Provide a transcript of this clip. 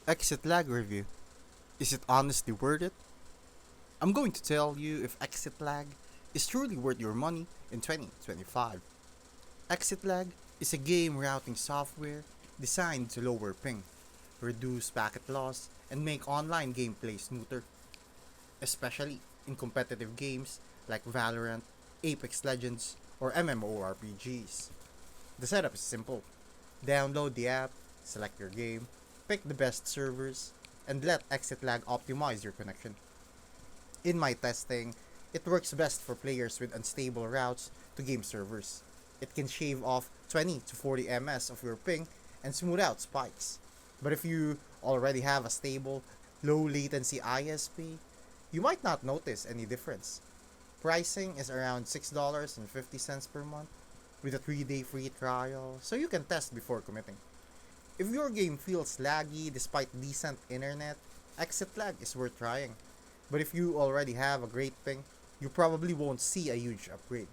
Exitlag review. Is it honestly worth it? I'm going to tell you if Exitlag is truly worth your money in 2025. Exitlag is a game routing software designed to lower ping, reduce packet loss, and make online gameplay smoother, especially in competitive games like Valorant, Apex Legends, or MMORPGs. The setup is simple. Download the app, select your game, pick the best servers, and let Exitlag optimize your connection. In my testing, it works best for players with unstable routes to game servers. It can shave off 20 to 40 ms of your ping and smooth out spikes. But if you already have a stable, low latency ISP, you might not notice any difference. Pricing is around $6.50 per month with a 3-day free trial, so you can test before committing. If your game feels laggy despite decent internet, Exit Lag is worth trying. But if you already have a great ping, you probably won't see a huge upgrade.